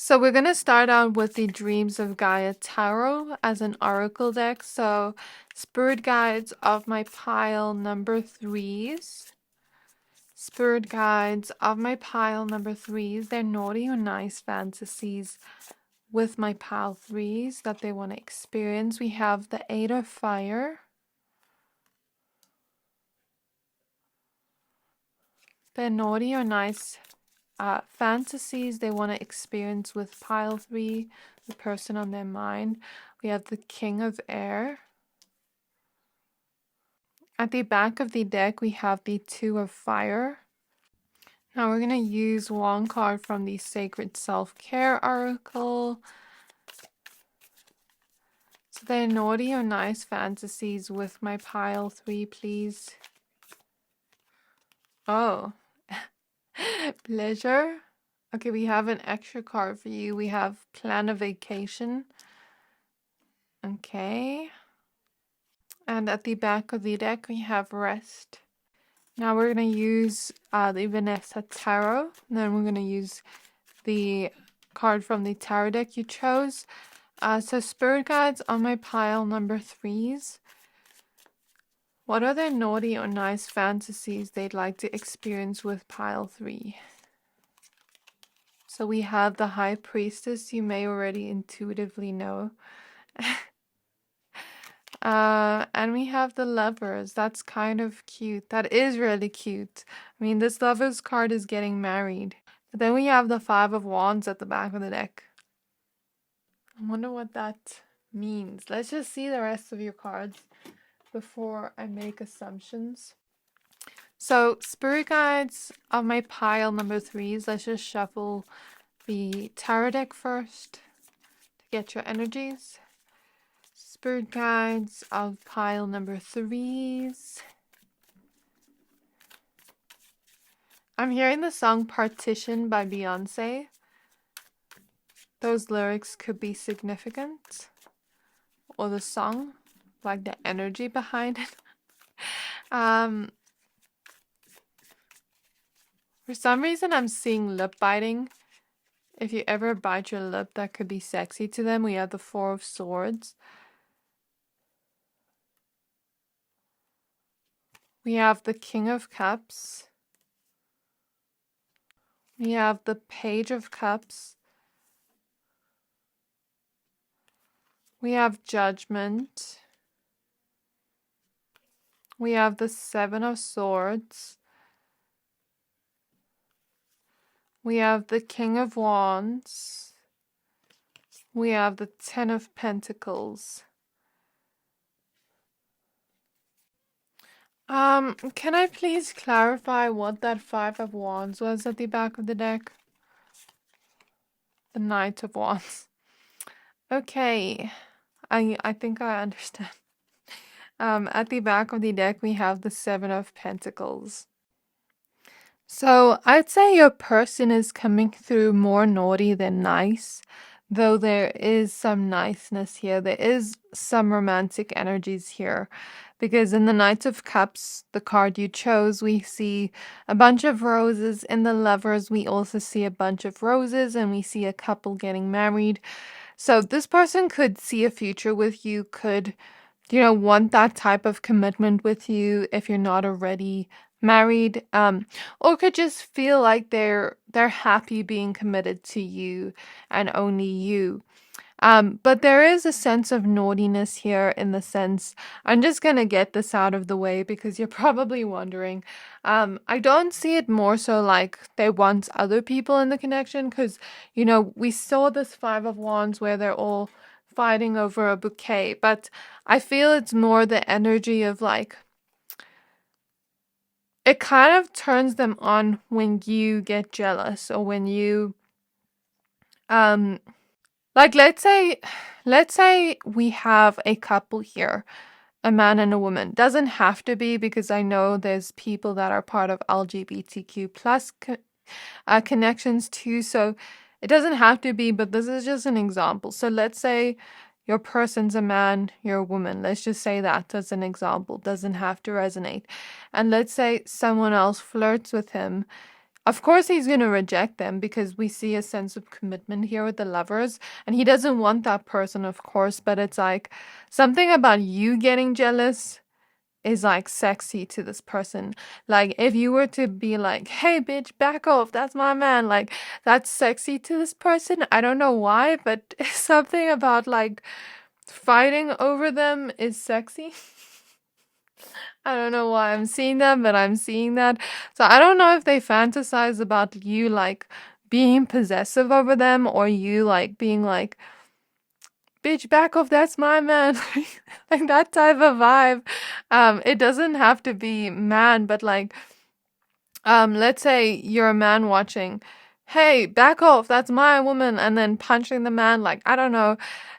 So we're going to start out with the Dreams of Gaia Tarot as an oracle deck. So spirit guides of my pile number 3s. Spirit guides of my pile number 3s. They're naughty or nice fantasies with my pile 3s that they want to experience. We have the Eight of Fire. They're naughty or nice fantasies they want to experience with pile 3, the person on their mind. We have the King of Air. At the back of the deck, we have the Two of Fire. Now we're going to use one card from the Sacred Self-Care Oracle. So they're naughty or nice fantasies with my pile 3, please. Oh. Pleasure. Okay, we have an extra card for you. We have Plan a Vacation. Okay. And at the back of the deck, we have Rest. Now we're going to use the Vanessa Tarot. And then we're going to use the card from the tarot deck you chose. So Spirit Guides on my pile number 3s. What are their naughty or nice fantasies they'd like to experience with pile 3? So we have the High Priestess, you may already intuitively know. And we have the Lovers. That's kind of cute. That is really cute. I mean, this Lovers card is getting married. But then we have the Five of Wands at the back of the deck. I wonder what that means. Let's just see the rest of your cards before I make assumptions. So, Spirit Guides of my pile number 3s. Let's just shuffle the tarot deck first to get your energies. Spirit Guides of pile number 3s. I'm hearing the song Partition by Beyonce. Those lyrics could be significant. Or the song, like the energy behind it. For some reason I'm seeing lip biting. If you ever bite your lip, that could be sexy to them. We have the Four of Swords. We have the King of Cups. We have the Page of Cups. We have Judgment. We have the Seven of Swords. We have the King of Wands. We have the Ten of Pentacles. Can I please clarify what that Five of Wands was at the back of the deck? The Knight of Wands. Okay. I think I understand. At the back of the deck, we have the Seven of Pentacles. So I'd say your person is coming through more naughty than nice, though there is some niceness here. There is some romantic energies here, because in the Knight of Cups, the card you chose, we see a bunch of roses. In the Lovers, we also see a bunch of roses, and we see a couple getting married. So this person could see a future with you, could, want that type of commitment with you if you're not already married, or could just feel like they're happy being committed to you and only you. But there is a sense of naughtiness here, in the sense, I'm just gonna get this out of the way because you're probably wondering. I don't see it more so like they want other people in the connection, because we saw this Five of Wands where they're all fighting over a bouquet, but I feel it's more the energy of like, it kind of turns them on when you get jealous, or when you like, let's say we have a couple here, a man and a woman. Doesn't have to be, because I know there's people that are part of LGBTQ plus connections too, so it doesn't have to be, but this is just an example. So let's say your person's a man, you're a woman. Let's just say that as an example. Doesn't have to resonate. And let's say someone else flirts with him. Of course he's going to reject them, because we see a sense of commitment here with the Lovers. And he doesn't want that person, of course. But it's like something about you getting jealous is like sexy to this person. Like if you were to be like, hey bitch, back off, that's my man, like that's sexy to this person. I don't know why, but something about like fighting over them is sexy. I don't know why I'm seeing that, but I'm seeing that. So I don't know if they fantasize about you like being possessive over them or you like being like, bitch, back off, that's my man. Like that type of vibe. It doesn't have to be man, but like let's say you're a man watching, hey, back off, that's my woman, and then punching the man, like, I don't know.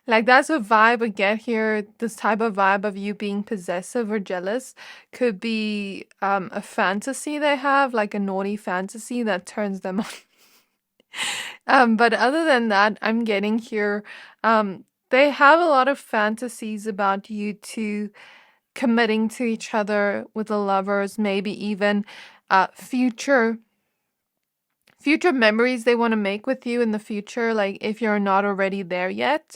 Like, that's a vibe I get here. This type of vibe of you being possessive or jealous could be a fantasy they have, like a naughty fantasy that turns them on. But other than that, I'm getting here, they have a lot of fantasies about you two committing to each other with the lovers, maybe even future memories they want to make with you in the future, like if you're not already there yet.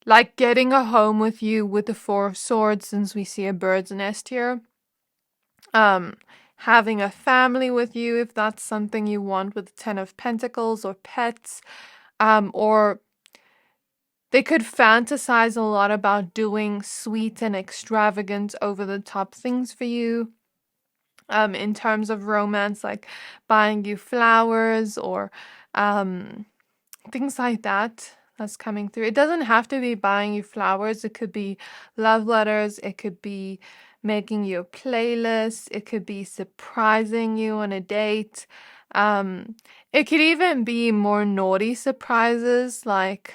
Like getting a home with you with the Four of Swords, since we see a bird's nest here. Um, Having a family with you, if that's something you want, with the Ten of Pentacles, or pets. Or they could fantasize a lot about doing sweet and extravagant, over the top things for you. In terms of romance, like buying you flowers or things like that. That's coming through. It doesn't have to be buying you flowers. It could be love letters. It could be making you a playlist. It could be surprising you on a date. It could even be more naughty surprises, like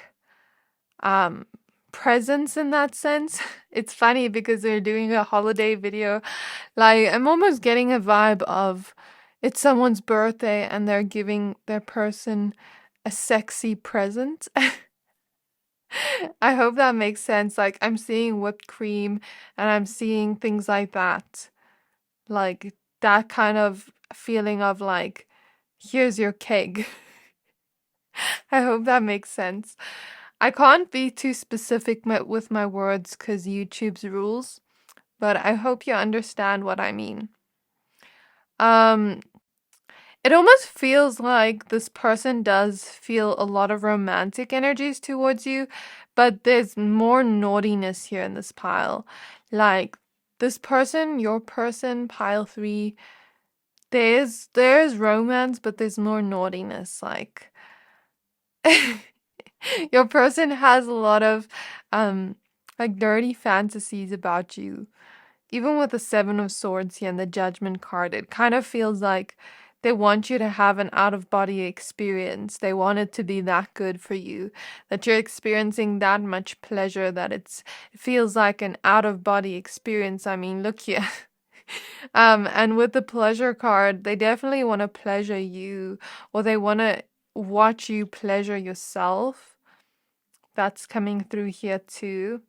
um presents in that sense. It's funny because they're doing a holiday video. Like, I'm almost getting a vibe of it's someone's birthday and they're giving their person a sexy present. I hope that makes sense. Like, I'm seeing whipped cream and I'm seeing things like that. Like, that kind of feeling of like, here's your cake. I hope that makes sense. I can't be too specific with my words because YouTube's rules, but I hope you understand what I mean. Um, it almost feels like this person does feel a lot of romantic energies towards you, but there's more naughtiness here in this pile. Like, this person, your person, pile 3, there's romance, but there's more naughtiness. Like, your person has a lot of like dirty fantasies about you. Even with the Seven of Swords here and the Judgment card, it kind of feels like they want you to have an out-of-body experience. They want it to be that good for you, that you're experiencing that much pleasure, that it feels like an out-of-body experience. I mean, look here. And with the pleasure card, they definitely want to pleasure you, or they want to watch you pleasure yourself. That's coming through here too.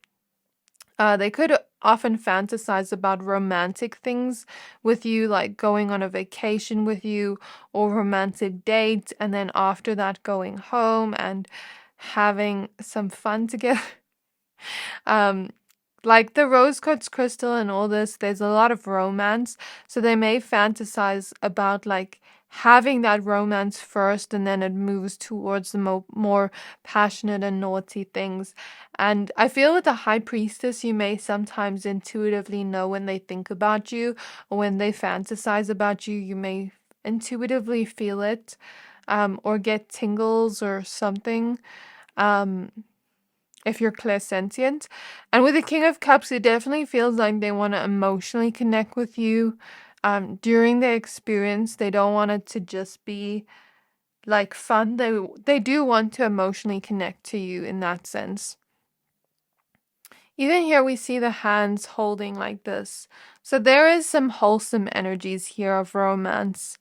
They could often fantasize about romantic things with you, like going on a vacation with you or romantic date, and then after that going home and having some fun together. um, like the rose quartz crystal and all this, there's a lot of romance, so they may fantasize about like having that romance first, and then it moves towards the more passionate and naughty things. And I feel with the high priestess, you may sometimes intuitively know when they think about you or when they fantasize about you. You may intuitively feel it, or get tingles or something. Um, if you're clairsentient. And with the King of Cups, it definitely feels like they want to emotionally connect with you during the experience. They don't want it to just be like fun. They do want to emotionally connect to you in that sense. Even here we see the hands holding like this. So there is some wholesome energies here of romance.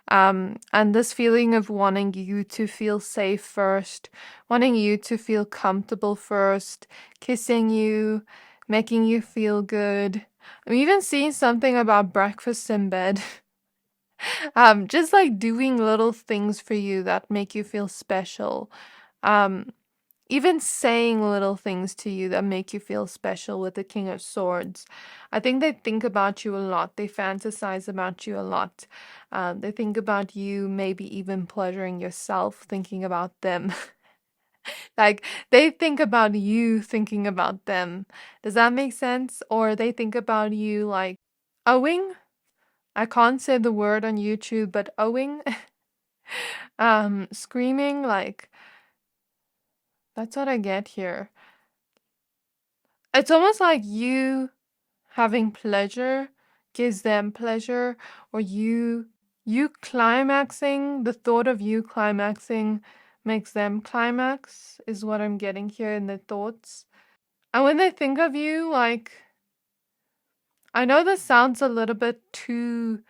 And this feeling of wanting you to feel safe first, wanting you to feel comfortable first, kissing you, making you feel good. I'm even seeing something about breakfast in bed. Just like doing little things for you that make you feel special. Um, Even saying little things to you that make you feel special with the King of Swords. I think they think about you a lot. They fantasize about you a lot. They think about you, maybe even pleasuring yourself, thinking about them. Like they think about you thinking about them. Does that make sense? Or they think about you like owing? I can't say the word on YouTube, but owing, screaming, like that's what I get here. It's almost like you having pleasure gives them pleasure, or you climaxing, the thought of you climaxing makes them climax, is what I'm getting here in the thoughts. And when they think of you, like, I know this sounds a little bit too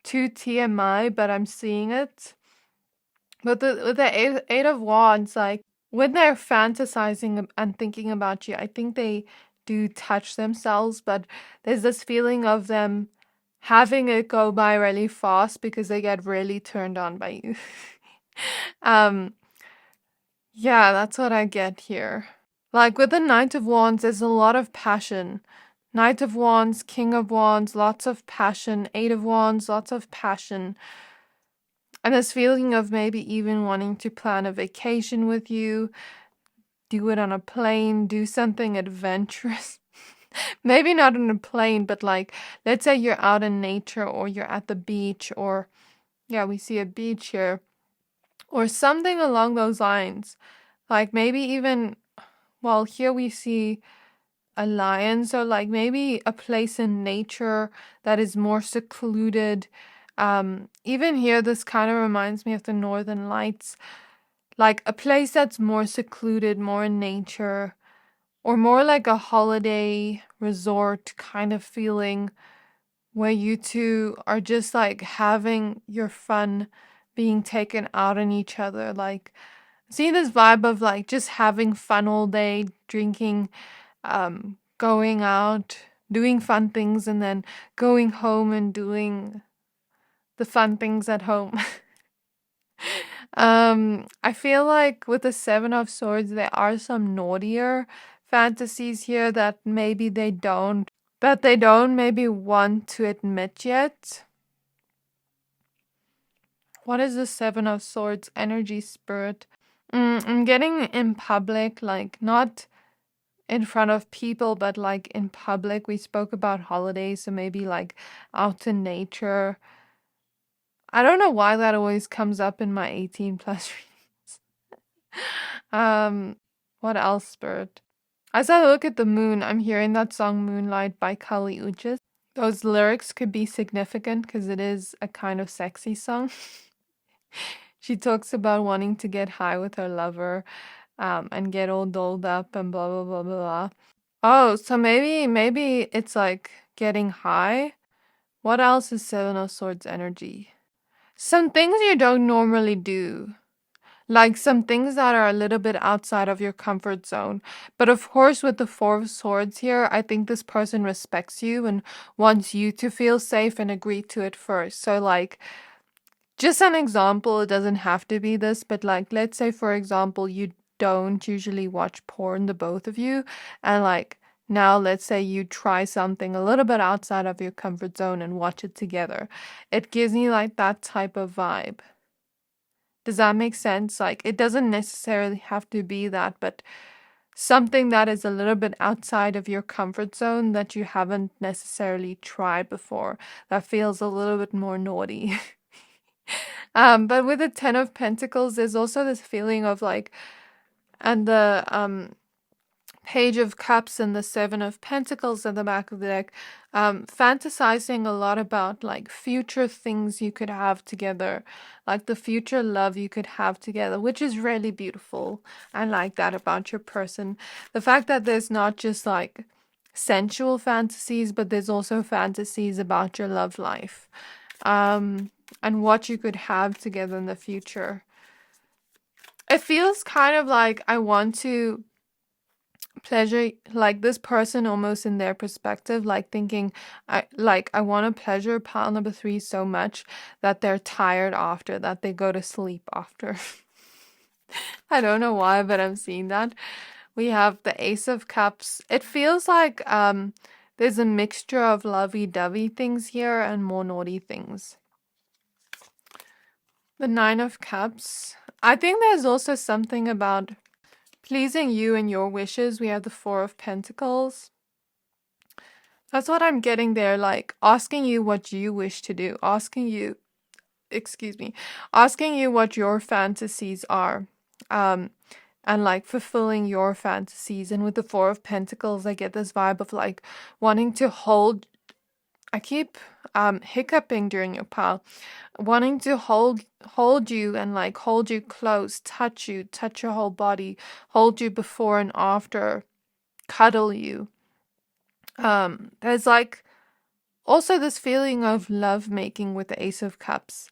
TMI, but I'm seeing it. But with the eight of Wands, like when they're fantasizing and thinking about you, I think they do touch themselves, but there's this feeling of them having it go by really fast because they get really turned on by you. um, yeah, that's what I get here. Like with the Knight of Wands, there's a lot of passion. Knight of Wands, King of Wands, lots of passion. Eight of Wands, lots of passion. And this feeling of maybe even wanting to plan a vacation with you, do it on a plane, do something adventurous. Maybe not on a plane, but like, let's say you're out in nature or you're at the beach, or yeah, we see a beach here, or something along those lines. Like maybe even, well, here we see a lion, so like maybe a place in nature that is more secluded. Even here, this kind of reminds me of the Northern Lights, like a place that's more secluded, more in nature, or more like a holiday resort kind of feeling where you two are just like having your fun being taken out on each other. Like, see this vibe of like just having fun all day, drinking, going out, doing fun things, and then going home and doing the fun things at home. I feel like with the Seven of Swords, there are some naughtier fantasies here that they don't maybe want to admit yet. What is the Seven of Swords energy, spirit? I'm getting in public, like not in front of people, but like in public. We spoke about holidays, so maybe like out in nature. I don't know why that always comes up in my 18 plus readings. What else, Spirit? As I look at the moon, I'm hearing that song Moonlight by Kali Uchis. Those lyrics could be significant because it is a kind of sexy song. She talks about wanting to get high with her lover, and get all dolled up and blah blah blah blah blah. Oh, so maybe it's like getting high. What else is Seven of Swords energy? Some things you don't normally do. Like some things that are a little bit outside of your comfort zone. But of course, with the Four of Swords here, I think this person respects you and wants you to feel safe and agree to it first. So like, just an example, it doesn't have to be this, but like, let's say, for example, you don't usually watch porn, the both of you, and like, now let's say you try something a little bit outside of your comfort zone and watch it together. It gives me like that type of vibe. Does that make sense? Like, it doesn't necessarily have to be that, but something that is a little bit outside of your comfort zone that you haven't necessarily tried before, that feels a little bit more naughty. But with the Ten of Pentacles, there's also this feeling of like, and the Page of Cups and the Seven of Pentacles at the back of the deck, fantasizing a lot about like future things you could have together, like the future love you could have together, which is really beautiful. I like that about your person. The fact that there's not just like sensual fantasies, but there's also fantasies about your love life, and what you could have together in the future. It feels kind of like I want to pleasure like this person almost in their perspective, like thinking I want to pleasure pile number 3 so much that they're tired after, that they go to sleep after. I don't know why, but I'm seeing that. We have the Ace of Cups. It feels like there's a mixture of lovey-dovey things here and more naughty things. The Nine of Cups. I think there's also something about pleasing you and your wishes. We have the Four of Pentacles. That's what I'm getting there, like asking you what you wish to do, asking you what your fantasies are, and like fulfilling your fantasies. And with the Four of Pentacles, I get this vibe of like wanting to hold. I keep hiccuping during your pile, wanting to hold you and like hold you close, touch your whole body, hold you before and after, cuddle you. There's like also this feeling of love making with the Ace of Cups,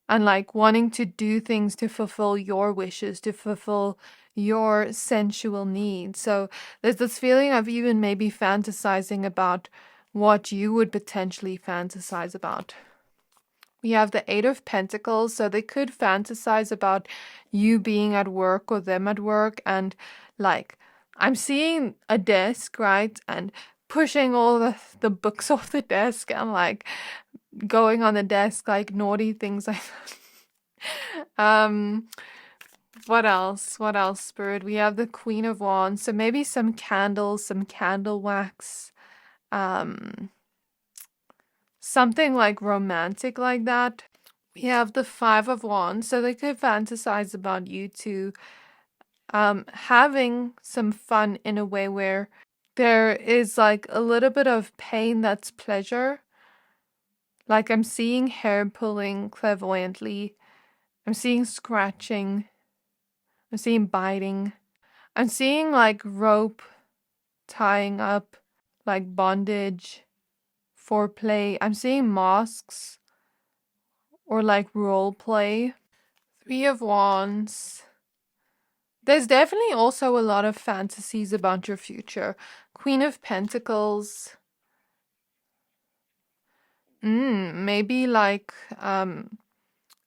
and like wanting to do things to fulfill your wishes, to fulfill your sensual needs. So there's this feeling of even maybe fantasizing about what you would potentially fantasize about. We have the Eight of Pentacles, so they could fantasize about you being at work or them at work, and like I'm seeing a desk, right? And pushing all the books off the desk and like going on the desk, like naughty things like that. What else? What else, Spirit? We have the Queen of Wands, so maybe some candles, some candle wax, something like romantic like that. We have the Five of Wands, so they could fantasize about you two having some fun in a way where there is like a little bit of pain that's pleasure. Like I'm seeing hair pulling clairvoyantly. I'm seeing scratching. I'm seeing biting. I'm seeing like rope tying up, like bondage, foreplay. I'm seeing masks or like role play. Three of Wands. There's definitely also a lot of fantasies about your future. Queen of Pentacles. Maybe like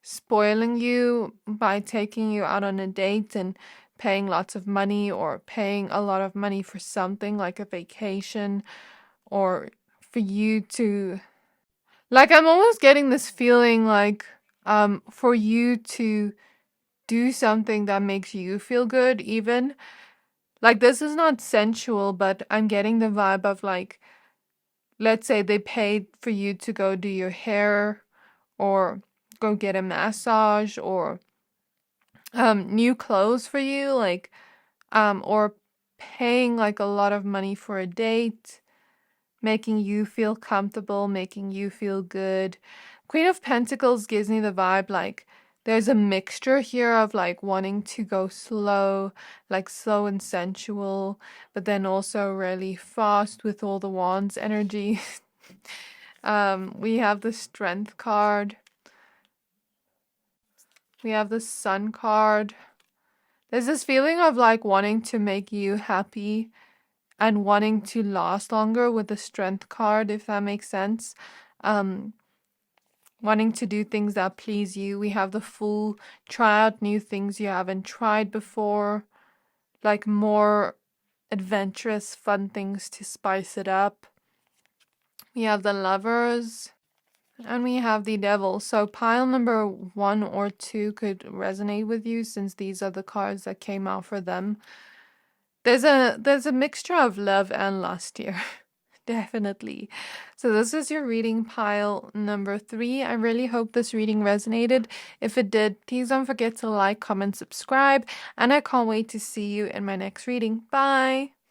spoiling you by taking you out on a date and paying lots of money, or paying a lot of money for something like a vacation, or for you to, like, I'm almost getting this feeling like for you to do something that makes you feel good, even like this is not sensual, but I'm getting the vibe of like, let's say they paid for you to go do your hair or go get a massage, or new clothes for you, like or paying like a lot of money for a date, making you feel comfortable, making you feel good. Queen of Pentacles gives me the vibe like there's a mixture here of like wanting to go slow, like slow and sensual, but then also really fast with all the wands energy. We have the Strength card. We have the Sun card. There's this feeling of like wanting to make you happy and wanting to last longer with the Strength card, if that makes sense. Wanting to do things that please you. We have the Fool. Try out new things you haven't tried before, like more adventurous, fun things to spice it up. We have the Lovers. And we have the Devil. So pile number 1 or 2 could resonate with you, since these are the cards that came out for them. There's a mixture of love and lust here. Definitely. So this is your reading, pile number 3. I really hope this reading resonated. If it did, please don't forget to like, comment, subscribe, and I can't wait to see you in my next reading. Bye!